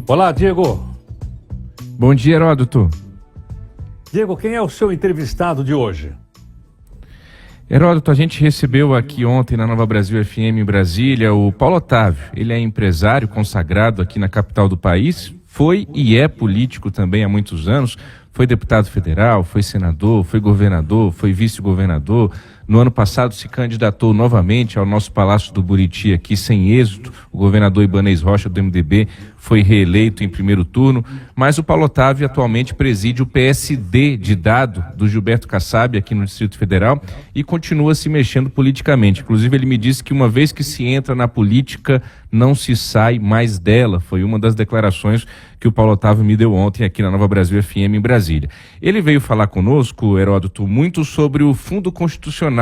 Olá, Diego. Bom dia, Heródoto. Diego, quem é o seu entrevistado de hoje? Heródoto, a gente recebeu aqui ontem na Nova Brasil FM em Brasília o Paulo Otávio. Ele é empresário consagrado aqui na capital do país, foi e é político também há muitos anos, foi deputado federal, foi senador, foi governador, foi vice-governador. No ano passado se candidatou novamente ao nosso Palácio do Buriti aqui sem êxito. O governador Ibanez Rocha do MDB foi reeleito em primeiro turno, mas o Paulo Otávio atualmente preside o PSD de Dado do Gilberto Kassab aqui no Distrito Federal e continua se mexendo politicamente. Inclusive ele me disse que uma vez que se entra na política não se sai mais dela. Foi uma das declarações que o Paulo Otávio me deu ontem aqui na Nova Brasil FM em Brasília. Ele veio falar conosco, Heródoto, muito sobre o Fundo Constitucional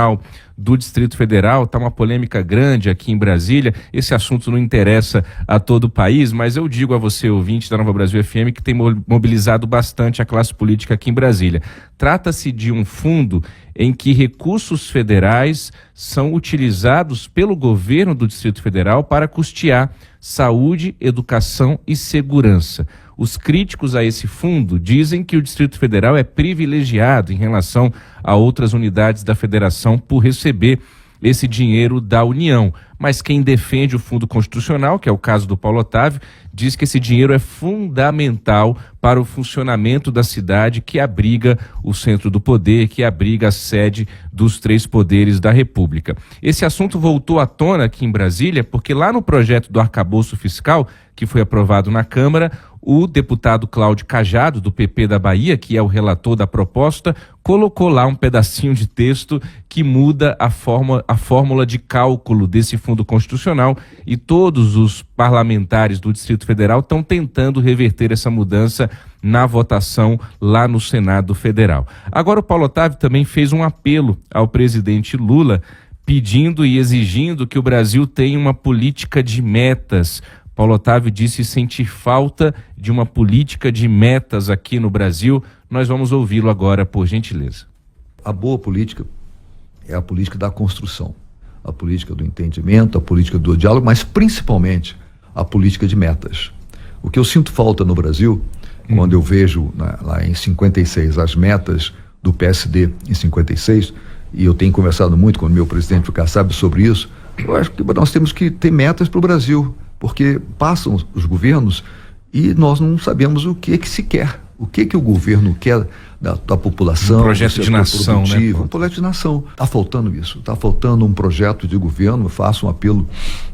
do Distrito Federal. Está uma polêmica grande aqui em Brasília. Esse assunto não interessa a todo o país, mas eu digo a você, ouvinte da Nova Brasil FM, que tem mobilizado bastante a classe política aqui em Brasília. Trata-se de um fundo em que recursos federais são utilizados pelo governo do Distrito Federal para custear saúde, educação e segurança. Os críticos a esse fundo dizem que o Distrito Federal é privilegiado em relação a outras unidades da federação por receber esse dinheiro da União. Mas quem defende o Fundo Constitucional, que é o caso do Paulo Otávio, diz que esse dinheiro é fundamental para o funcionamento da cidade que abriga o centro do poder, que abriga a sede dos três poderes da República. Esse assunto voltou à tona aqui em Brasília, porque lá no projeto do arcabouço fiscal, que foi aprovado na Câmara, o deputado Cláudio Cajado, do PP da Bahia, que é o relator da proposta, colocou lá um pedacinho de texto que muda a fórmula de cálculo desse Fundo Constitucional, e todos os parlamentares do Distrito Federal estão tentando reverter essa mudança na votação lá no Senado Federal. Agora o Paulo Otávio também fez um apelo ao presidente Lula, pedindo e exigindo que o Brasil tenha uma política de metas. Paulo Otávio disse sentir falta de uma política de metas aqui no Brasil. Nós vamos ouvi-lo agora, por gentileza. A boa política é a política da construção, a política do entendimento, a política do diálogo, mas principalmente a política de metas. O que eu sinto falta no Brasil, quando eu vejo lá em 56 as metas do PSD em 56, e eu tenho conversado muito com o meu presidente, o Kassab, sobre isso, eu acho que nós temos que ter metas para o Brasil, porque passam os governos e nós não sabemos o que se quer, o que o governo quer da população. Um projeto de nação, né? Um projeto de nação. Está faltando isso, está faltando um projeto de governo. Eu faço um apelo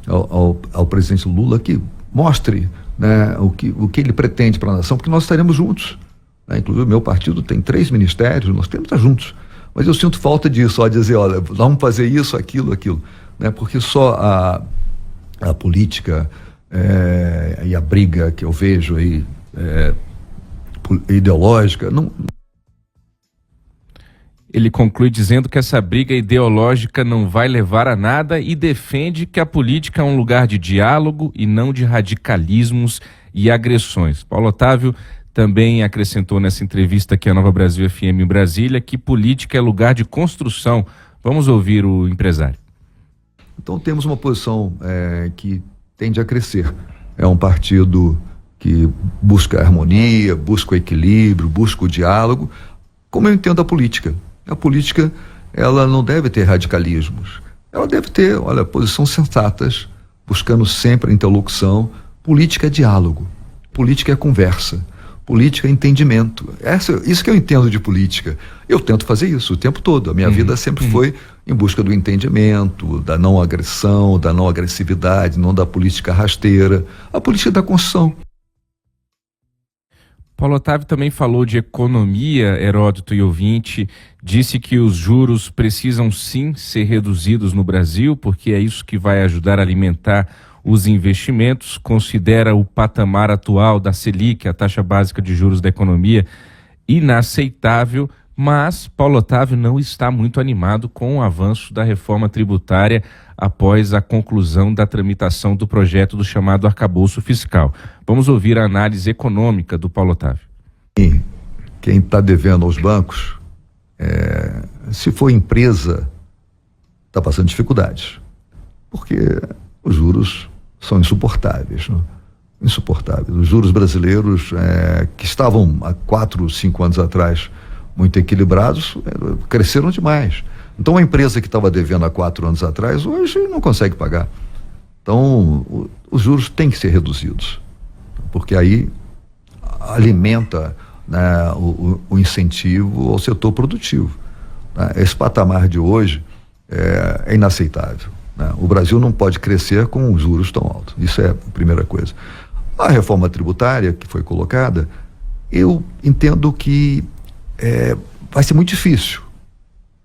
ao presidente Lula que mostre, né, o que ele pretende para a nação, porque nós estaremos juntos, né? Inclusive o meu partido tem 3 ministérios, nós temos que estar juntos, mas eu sinto falta disso, só dizer, olha, vamos fazer isso, aquilo, né? Porque só a política e a briga que eu vejo aí ideológica não. Ele conclui dizendo que essa briga ideológica não vai levar a nada e defende que a política é um lugar de diálogo e não de radicalismos e agressões. Paulo Otávio também acrescentou nessa entrevista aqui à Nova Brasil FM em Brasília que política é lugar de construção. Vamos ouvir o empresário. Então temos uma posição que tende a crescer. É um partido que busca a harmonia, busca o equilíbrio, busca o diálogo, como eu entendo a política. A política, ela não deve ter radicalismos. Ela deve ter, posições sensatas, buscando sempre a interlocução. Política é diálogo, política é conversa, política é entendimento. Isso que eu entendo de política. Eu tento fazer isso o tempo todo. A minha vida sempre foi em busca do entendimento, da não agressão, da não agressividade, não da política rasteira, a política da construção. Paulo Otávio também falou de economia, Heródoto e ouvinte, disse que os juros precisam sim ser reduzidos no Brasil, porque é isso que vai ajudar a alimentar os investimentos, considera o patamar atual da Selic, a taxa básica de juros da economia, inaceitável, mas Paulo Otávio não está muito animado com o avanço da reforma tributária após a conclusão da tramitação do projeto do chamado arcabouço fiscal. Vamos ouvir a análise econômica do Paulo Otávio. Quem está devendo aos bancos, se for empresa, está passando dificuldades, porque os juros são insuportáveis, né? insuportáveis. Os juros brasileiros, que estavam há 4, 5 anos atrás muito equilibrados, cresceram demais. Então, uma empresa que estava devendo há 4 anos atrás, hoje não consegue pagar. Então, os juros têm que ser reduzidos, porque aí alimenta, né, o incentivo ao setor produtivo. Né? Esse patamar de hoje é inaceitável. Né? O Brasil não pode crescer com os juros tão altos. Isso é a primeira coisa. A reforma tributária que foi colocada, eu entendo que vai ser muito difícil,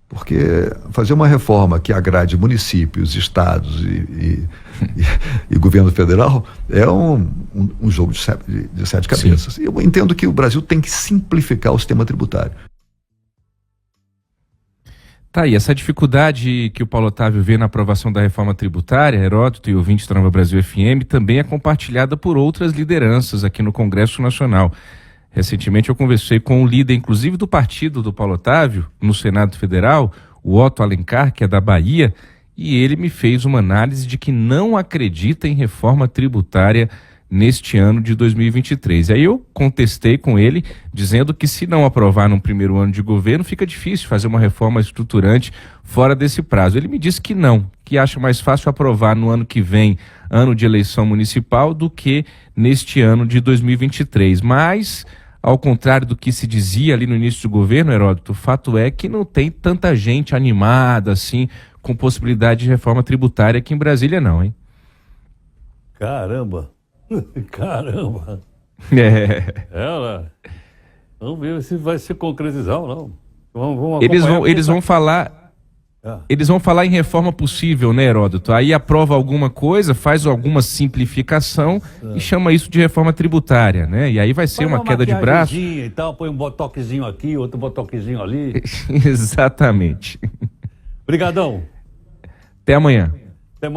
porque fazer uma reforma que agrade municípios, estados e governo federal é um jogo de sete cabeças. Sim. Eu entendo que o Brasil tem que simplificar o sistema tributário. Tá aí, essa dificuldade que o Paulo Otávio vê na aprovação da reforma tributária, Heródoto e ouvintes da Nova Brasil FM, também é compartilhada por outras lideranças aqui no Congresso Nacional. Recentemente eu conversei com o líder, inclusive, do partido do Paulo Otávio, no Senado Federal, o Otto Alencar, que é da Bahia, e ele me fez uma análise de que não acredita em reforma tributária neste ano de 2023. Aí eu contestei com ele, dizendo que se não aprovar no primeiro ano de governo, fica difícil fazer uma reforma estruturante fora desse prazo. Ele me disse que não, que acha mais fácil aprovar no ano que vem, ano de eleição municipal, do que neste ano de 2023. Mas, ao contrário do que se dizia ali no início do governo, Heródoto, o fato é que não tem tanta gente animada assim com possibilidade de reforma tributária aqui em Brasília não, hein? Caramba! Caramba! Ela. Vamos ver se vai se concretizar ou não. Vamos eles vão falar. Eles vão falar em reforma possível, né, Heródoto? Aí aprova alguma coisa, faz alguma simplificação e chama isso de reforma tributária, né? E aí vai ser uma queda de braço. E tal, põe um botoquezinho aqui, outro botoquezinho ali. Exatamente. Obrigadão. Até amanhã.